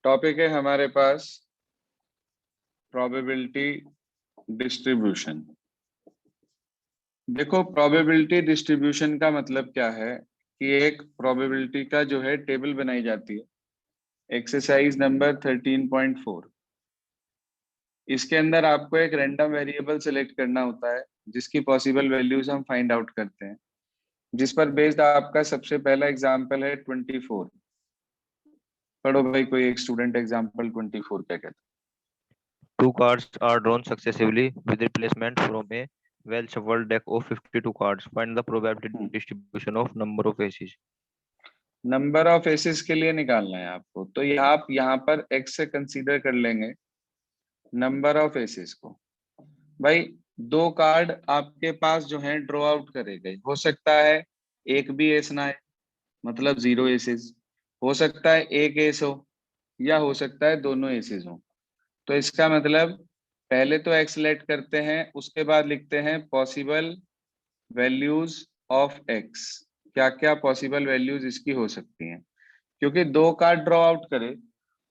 Topic है हमारे पास probability distribution. देखो, प्रोबेबिलिटी डिस्ट्रीब्यूशन का मतलब क्या है कि एक प्रोबेबिलिटी का जो है टेबल बनाई जाती है। Exercise number 13.4। इसके अंदर आपको एक रैंडम वेरिएबल सिलेक्ट करना होता है जिसकी पॉसिबल वैल्यूज हम फाइंड आउट करते हैं, जिस पर बेस्ड आपका सबसे पहला एग्जांपल है 24। पढ़ो भाई, कोई एक स्टूडेंट एग्जांपल 24 क्या कहता है? Two cards are drawn successively with replacement from a well-shuffled deck of 52 cards. Find the probability distribution of number of aces. Number of aces के लिए निकालना है आपको, तो ये आप यहाँ पर एक्स से कंसीडर कर लेंगे नंबर ऑफ एसेस को। भाई, दो कार्ड आपके पास जो है ड्रॉ आउट करे गए, हो सकता है एक भी एस ना है, मतलब 0 एसेस। हो सकता है एक एस हो, या हो सकता है दोनों एसेस हो। तो इसका मतलब पहले तो एक्स लेट करते हैं, उसके बाद लिखते हैं पॉसिबल वैल्यूज ऑफ एक्स। क्या क्या पॉसिबल वैल्यूज इसकी हो सकती हैं, क्योंकि दो कार्ड ड्रॉ आउट करे,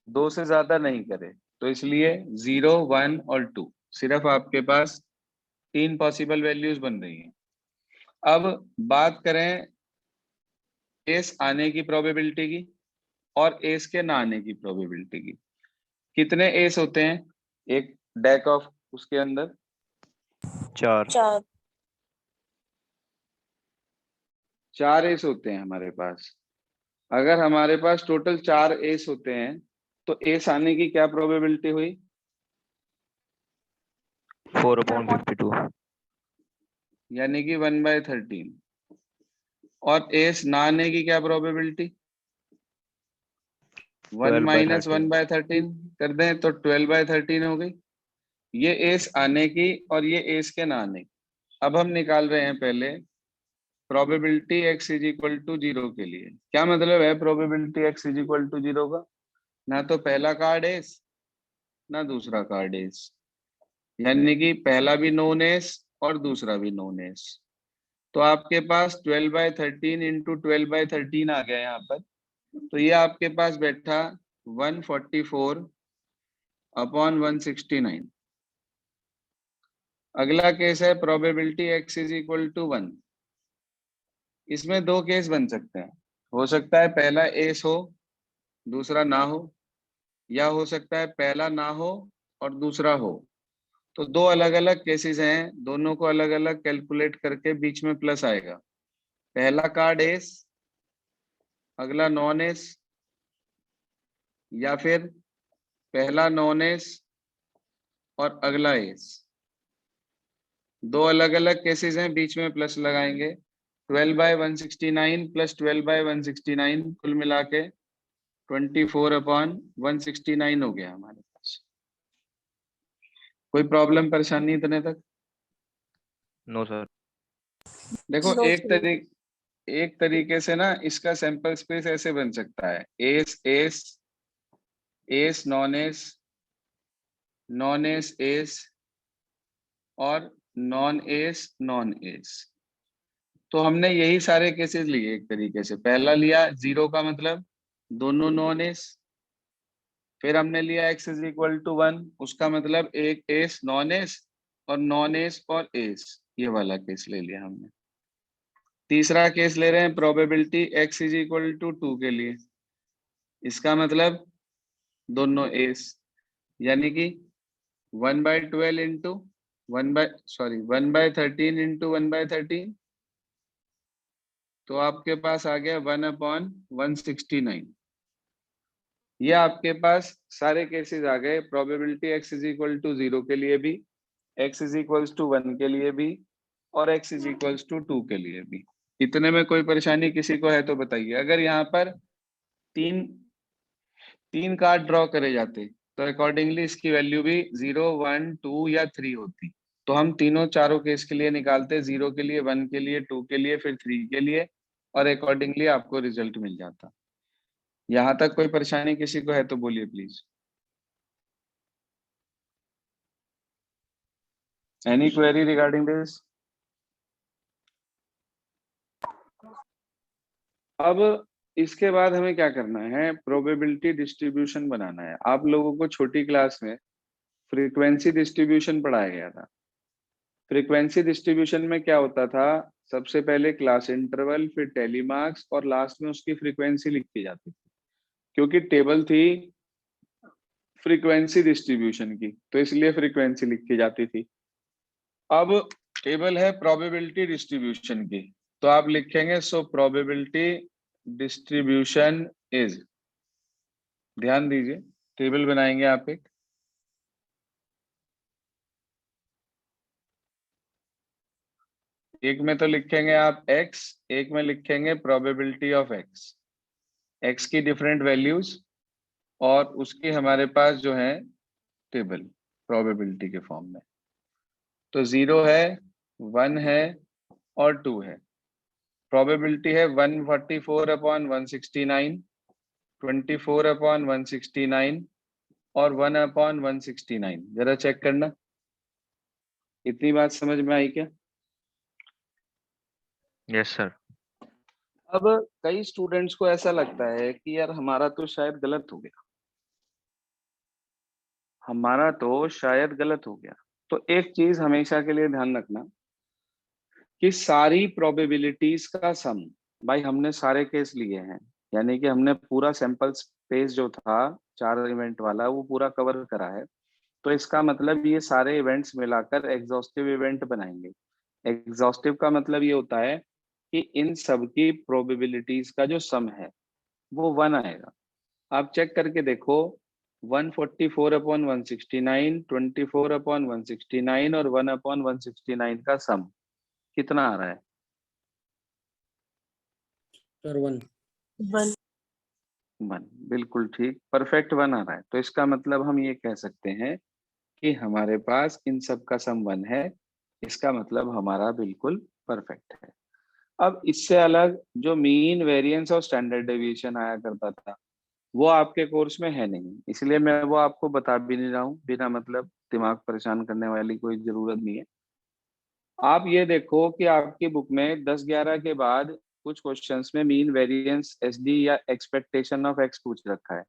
दो से ज्यादा नहीं करे, तो इसलिए 0, 1 और 2, सिर्फ आपके पास 3 पॉसिबल वैल्यूज बन रही हैं। अब बात करें एस आने की प्रोबेबिलिटी की और एस के ना आने की प्रोबेबिलिटी की। कितने एस होते हैं एक डेक ऑफ उसके अंदर? 4। 4 एस होते हैं हमारे पास। अगर हमारे पास टोटल 4 एस होते हैं तो एस आने की क्या प्रोबेबिलिटी हुई? 4/52। यानी कि 1/13। और एस ना आने की क्या प्रोबेबिलिटी? 1 माइनस 12/13। 1/13 कर दें तो 12/13 हो गई। ये एस आने की और ये एस के ना आने की। अब हम निकाल रहे हैं पहले probability x is equal to 0 के लिए। क्या मतलब है probability x is equal to 0 का? ना तो पहला कार्ड एस, ना दूसरा कार्ड एस, यानी कि पहला भी नॉन एस और दूसरा भी नॉन एस। तो आपके पास 12/13 इंटू 12/13 आ गया यहाँ पर। तो ये आपके पास बैठा 144 अपॉन 169। अगला केस है probability x is equal to 1। इसमें दो केस बन सकते हैं। हो सकता है पहला एस हो, दूसरा ना हो, या हो सकता है पहला ना हो और दूसरा हो। तो दो अलग अलग केसेस हैं, दोनों को अलग अलग कैलकुलेट करके बीच में प्लस आएगा। पहला कार्ड एस, अगला नॉन एस, या फिर पहला नॉन एस और अगला एस। दो अलग अलग केसेस हैं, बीच में प्लस लगाएंगे। 12/169 प्लस 12/169 कुल मिला के 24/169 हो गया हमारे पास। कोई प्रॉब्लम परेशानी इतने तक? No sir. देखो, एक तरीके से ना इसका सैंपल स्पेस ऐसे बन सकता है, S S, S non S, non S S और नॉन एस नॉन एस। तो हमने यही सारे केसेस लिए एक तरीके से। पहला लिया 0 का मतलब दोनों नॉन एस, फिर हमने लिया x इज इक्वल टू 1, उसका मतलब एक एस नॉन एस और नॉन एस और एस, ये वाला केस ले लिया हमने। तीसरा केस ले रहे हैं probability x is equal to 2 के लिए। इसका मतलब दोनों एस, यानी कि 1/12 इंटू 1/13 इंटू 1/13। तो आपके पास आ गया 1/169। ये आपके पास सारे केसेस आ गए, probability x is equal to 0 के लिए भी, x इज इक्वल्स टू 1 के लिए भी, और x इज इक्वल्स टू 2 के लिए भी। इतने में कोई परेशानी किसी को है तो बताइए। अगर यहाँ पर तीन तीन कार्ड ड्रॉ करे जाते तो अकॉर्डिंगली इसकी वैल्यू भी 0, 1, 2 या 3 होती। तो हम तीनों चारों केस के लिए निकालते, 0 के लिए, 1 के लिए, 2 के लिए, फिर 3 के लिए, और अकॉर्डिंगली आपको रिजल्ट मिल जाता। यहाँ तक कोई परेशानी किसी को है तो बोलिए please. Any query regarding this? अब इसके बाद हमें क्या करना है, प्रोबेबिलिटी डिस्ट्रीब्यूशन बनाना है। आप लोगों को छोटी क्लास में फ्रीक्वेंसी डिस्ट्रीब्यूशन पढ़ाया गया था। फ्रीक्वेंसी डिस्ट्रीब्यूशन में क्या होता था, सबसे पहले क्लास इंटरवल, फिर टेली मार्क्स और लास्ट में उसकी फ्रीक्वेंसी लिखी जाती थी, क्योंकि टेबल थी फ्रीक्वेंसी डिस्ट्रीब्यूशन की, तो इसलिए फ्रीक्वेंसी लिखी जाती थी। अब टेबल है प्रोबेबिलिटी डिस्ट्रीब्यूशन की, तो आप लिखेंगे सो प्रोबेबिलिटी डिस्ट्रीब्यूशन इज, ध्यान दीजिए, टेबल बनाएंगे आप एक में तो लिखेंगे आप x, एक में लिखेंगे प्रोबेबिलिटी ऑफ x की डिफरेंट वैल्यूज, और उसकी हमारे पास जो है टेबल प्रोबेबिलिटी के फॉर्म में। तो 0 है, 1 है और 2 है। प्रोबेबिलिटी है 144/169, 24/169 और 1/169। जरा चेक करना, इतनी बात समझ में आई क्या? Yes sir. अब कई स्टूडेंट्स को ऐसा लगता है कि यार हमारा तो शायद गलत हो गया, हमारा तो शायद गलत हो गया। तो एक चीज हमेशा के लिए ध्यान रखना कि सारी प्रोबेबिलिटीज का सम, भाई हमने सारे केस लिए हैं, यानी कि हमने पूरा सैंपल स्पेस जो था 4 इवेंट वाला वो पूरा कवर करा है। तो इसका मतलब ये सारे इवेंट्स मिलाकर एग्जॉस्टिव इवेंट बनाएंगे। एग्जॉस्टिव का मतलब ये होता है कि इन सब की प्रोबेबिलिटीज का जो सम है वो 1 आएगा। आप चेक करके देखो, 144/169, 24/169 और 1/169 का सम कितना आ रहा है? सर 1 1, बिल्कुल ठीक, परफेक्ट 1 आ रहा है। तो इसका मतलब हम ये कह सकते हैं कि हमारे पास इन सब का सम 1 है, इसका मतलब हमारा बिल्कुल परफेक्ट है। अब इससे अलग जो मीन, वेरिएंस और स्टैंडर्ड डेविएशन आया करता था वो आपके कोर्स में है नहीं, इसलिए मैं वो आपको बता भी नहीं रहा हूँ। बिना मतलब दिमाग परेशान करने वाली कोई जरूरत नहीं है। आप ये देखो कि आपकी बुक में 10-11 के बाद कुछ क्वेश्चंस में मीन, वेरिएंस, एसडी या एक्सपेक्टेशन ऑफ एक्स पूछ रखा है।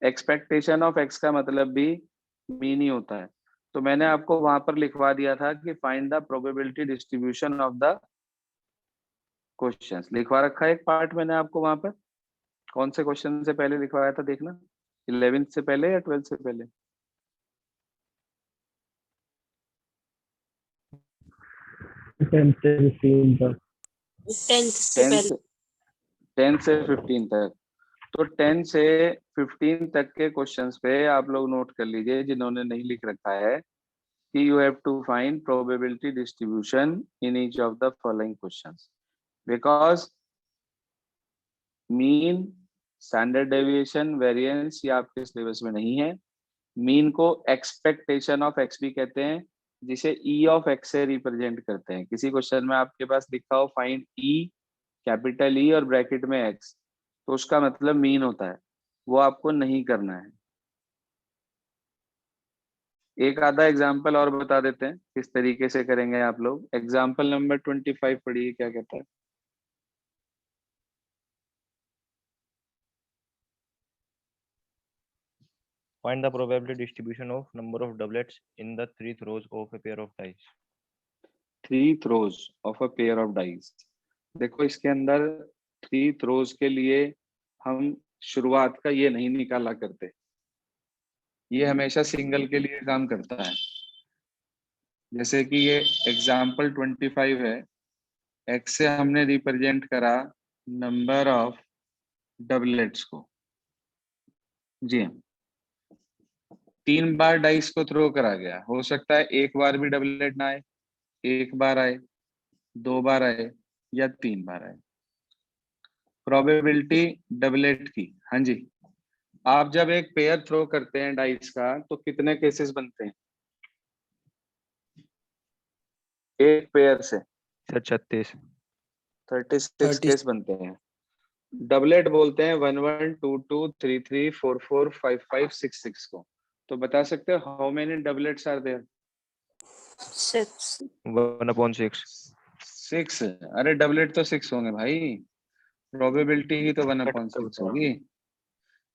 एक्सपेक्टेशन ऑफ एक्स का मतलब भी मीन ही होता है। तो मैंने आपको वहां पर लिखवा दिया था कि find the probability distribution of the questions, लिखवा रखा है एक पार्ट मैंने आपको वहां पर। कौन से क्वेश्चन से पहले लिखवाया था देखना, 11th से पहले या 12th से पहले? 10 से 15 तक। 10th से 10 पहले। से 10 से 15 तक। तो 10 से 15 तक के क्वेश्चंस पे आप लोग नोट कर लीजिए, जिन्होंने नहीं लिख रखा है, कि you have to find probability distribution in each of the following questions, because mean, standard deviation, variance ये आपके सिलेबस में नहीं है। मीन को एक्सपेक्टेशन ऑफ एक्स भी कहते हैं, जिसे ई ऑफ एक्स से रिप्रेजेंट करते हैं। किसी क्वेश्चन में आपके पास लिखा हो फाइंड ई, कैपिटल ई और ब्रैकेट में एक्स, तो उसका मतलब मीन होता है, वो आपको नहीं करना है। एक आधा एग्जाम्पल और बता देते हैं किस तरीके से करेंगे आप लोग। एग्जाम्पल नंबर 25 पढ़िए, क्या कहता है? Find the probability distribution of number of doublets in the 3 throws of a pair of dice. 3 throws of a pair of dice. देखो इसके अंदर 3 थ्रोज के लिए हम शुरुआत का ये नहीं निकाला करते, ये हमेशा सिंगल के लिए काम करता है। जैसे कि ये एग्जाम्पल 25 है, एक्स से हमने रिप्रेजेंट करा नंबर ऑफ डबलेट्स को। जी हाँ, 3 बार डाइस को थ्रो करा गया, हो सकता है एक बार भी डबलेट ना आए, एक बार आए, 2 बार आए या 3 बार आए। प्रोबेबिलिटी डबलेट की, हाँ जी, आप जब एक पेयर थ्रो करते हैं डाइस का तो कितने केसेस बनते हैं एक पेयर से? सर 36। 36 केस बनते हैं। डबलेट बोलते हैं 1 1 2 2 3 3 4 4 5 5 6 6 को। तो बता सकते हो how many doublets are there? 6। 1/6। 6। अरे डबलेट तो 6 होंगे भाई, प्रोबेबिलिटी ही तो 1/6 होगी।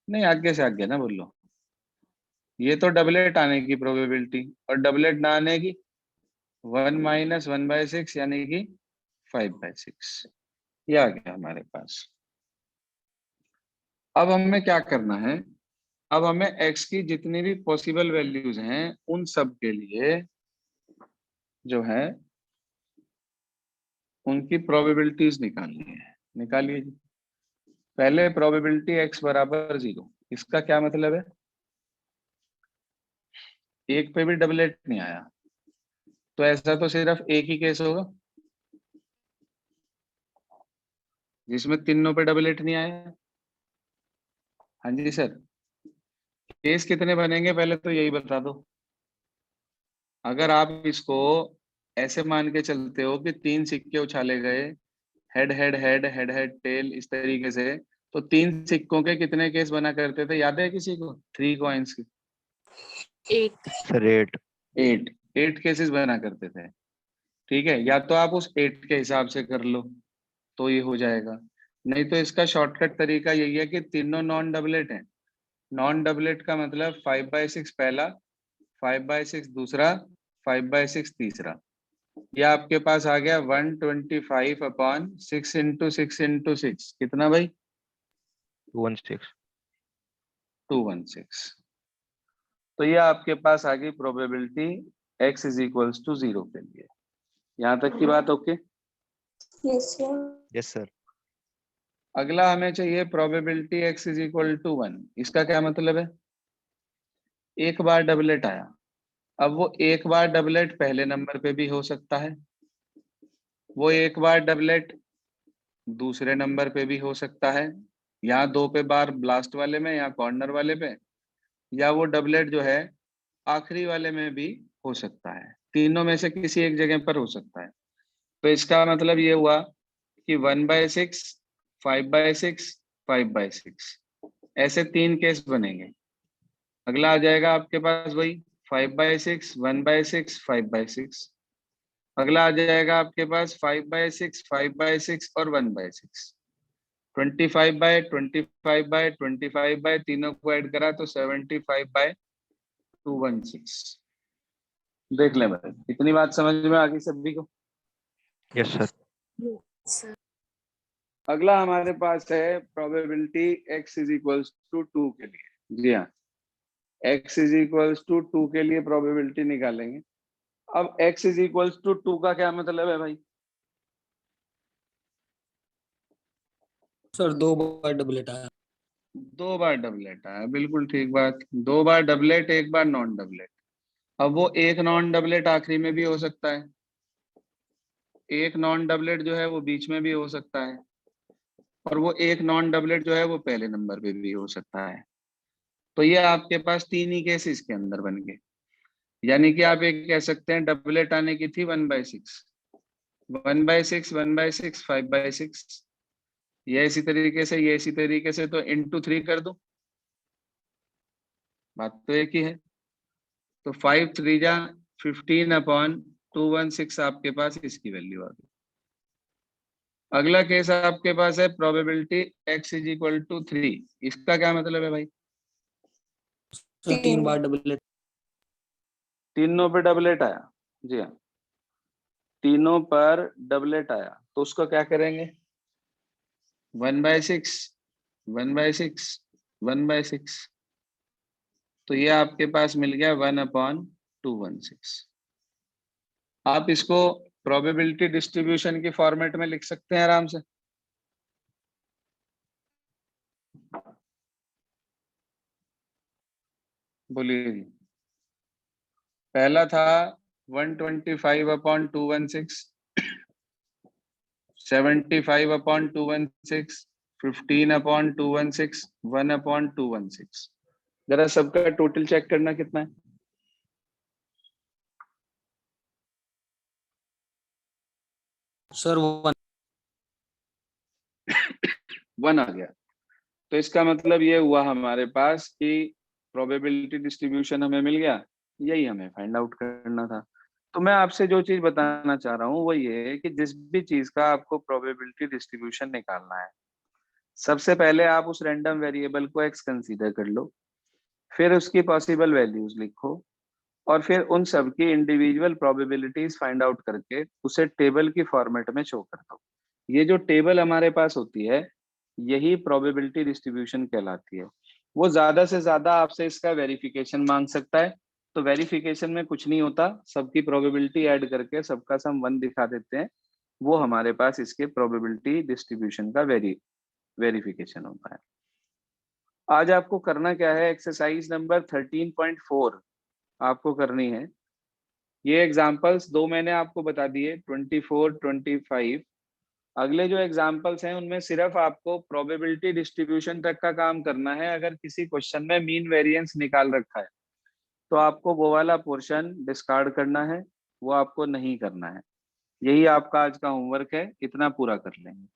नहीं, आगे से आगे ना बोलो। ये तो डबलेट आने की प्रोबेबिलिटी, और डबलेट ना आने की 1 - 1/6 यानी कि 5/6। ये आ गया हमारे पास। अब हमें क्या करना है, अब हमें x की जितनी भी पॉसिबल वैल्यूज हैं उन सब के लिए जो है उनकी प्रोबेबिलिटीज निकालनी है। निकालिए जी। पहले प्रोबेबिलिटी x बराबर 0, इसका क्या मतलब है, एक पे भी डबलेट नहीं आया, तो ऐसा तो सिर्फ एक ही केस होगा जिसमें तीनों पे डबलेट नहीं आया। हाँ जी सर, केस कितने बनेंगे पहले तो यही बता दो। अगर आप इसको ऐसे मान के चलते हो कि 3 सिक्के उछाले गए, head head head head head tail, इस तरीके से, तो 3 सिक्कों के कितने केस बना करते थे, याद है किसी को? 3 कॉइन्स के 8 सर 8। 8 केसेस बना करते थे। ठीक है, या तो आप उस 8 के हिसाब से कर लो तो ये हो जाएगा, नहीं तो इसका शॉर्टकट तरीका यही है कि तीनों नॉन डबलेट हैं। नॉन डबलेट का मतलब 5/6 पहला, 5/6 दूसरा, 5/6 तीसरा। ये आपके पास आ गया 125/6 × 6 × 6, कितना भाई? 216। 216। तो ये आपके पास आ गई प्रोबेबिलिटी x = 0 के लिए। यहाँ तक की बात okay? Yes sir yes sir. अगला हमें चाहिए प्रोबेबिलिटी x = 1। इसका क्या मतलब है, एक बार डबलेट आया। अब वो एक बार डबलेट पहले नंबर पे भी हो सकता है, वो एक बार डबलेट दूसरे नंबर पे भी हो सकता है, यहाँ 2 पे बार लास्ट वाले में या कॉर्नर वाले पे, या वो डबलेट जो है आखिरी वाले में भी हो सकता है। तीनों में से किसी एक जगह पर हो सकता है। तो इसका मतलब ये हुआ कि 1/6, 5/6, 5/6, ऐसे 3 केस बनेंगे। अगला आ जाएगा आपके पास वही 5/6, 1/6, 5/6। अगला आ जाएगा आपके पास 5/6, 5/6 और 1/6। 25/25/25 तीनों को ऐड करा तो 75/216। देख ले भाई, इतनी बात समझ में आ गई सभी को? Yes sir. सर अगला हमारे पास है प्रोबेबिलिटी x = 2 के लिए। जी हाँ, x = 2 के लिए प्रोबेबिलिटी निकालेंगे। अब x = 2 का क्या मतलब है भाई? सर 2 बार डबलेट आया। 2 बार डबलेट आया, बिल्कुल ठीक बात। 2 बार डबलेट, एक बार नॉन डबलेट। अब वो एक नॉन डबलेट आखिरी में भी हो सकता है, एक नॉन डबलेट जो है वो बीच में भी हो सकता है, और वो एक नॉन डबलेट जो है वो पहले नंबर पे भी हो सकता है। तो ये आपके पास 3 ही केस इसके अंदर बन गए। यानी कि आप एक कह सकते हैं डबलेट आने की थी 1/6, 1/6, 1/6, 5/6। ये इसी तरीके से, ये इसी तरीके से, तो इंटू 3 कर दो, बात तो एक ही है। तो 5 3 जा 15/216 आपके पास इसकी वैल्यू आ गई। अगला केस आपके पास है प्रोबेबिलिटी x = 3। इसका क्या मतलब है भाई? सर 3 बार डबलेट। तीनों पे डबलेट आया। जी हाँ, तीनों पर डबलेट आया तो उसको क्या करेंगे? 1/6, 1/6, 1/6। तो ये आपके पास मिल गया 1/216। आप इसको प्रोबेबिलिटी डिस्ट्रीब्यूशन की फॉर्मेट में लिख सकते हैं आराम से। बोलिए जी। पहला था 125/216, 75/216, 15/216, 1/216। जरा सबका टोटल चेक करना कितना है। सर 1। 1 आ गया। तो इसका मतलब ये हुआ हमारे पास कि प्रोबेबिलिटी डिस्ट्रीब्यूशन हमें मिल गया, यही हमें फाइंड आउट करना था। तो मैं आपसे जो चीज बताना चाह रहा हूँ वो ये है कि जिस भी चीज का आपको प्रोबेबिलिटी डिस्ट्रीब्यूशन निकालना है, सबसे पहले आप उस रैंडम वेरिएबल को x कंसीडर कर लो, फिर उसकी पॉसिबल वैल्यूज लिखो और फिर उन सब की इंडिविजुअल प्रोबेबिलिटीज फाइंड आउट करके उसे टेबल की फॉर्मेट में शो कर दो। ये जो टेबल हमारे पास होती है यही प्रोबेबिलिटी डिस्ट्रीब्यूशन कहलाती है। वो ज्यादा से ज्यादा आपसे इसका वेरिफिकेशन मांग सकता है, तो वेरिफिकेशन में कुछ नहीं होता, सबकी प्रोबेबिलिटी ऐड करके सबका सम 1 दिखा देते हैं, वो हमारे पास इसके प्रोबेबिलिटी डिस्ट्रीब्यूशन का वेरिफिकेशन होता है। आज आपको करना क्या है, एक्सरसाइज नंबर 13.4 आपको करनी है। ये एग्जाम्पल्स दो मैंने आपको बता दिए, 24, 25। अगले जो एग्जाम्पल्स हैं उनमें सिर्फ आपको प्रोबेबिलिटी डिस्ट्रीब्यूशन तक का काम करना है। अगर किसी क्वेश्चन में मीन वेरिएंस निकाल रखा है तो आपको वो वाला पोर्शन डिस्कार्ड करना है, वो आपको नहीं करना है। यही आपका आज का होमवर्क है, इतना पूरा कर लेंगे।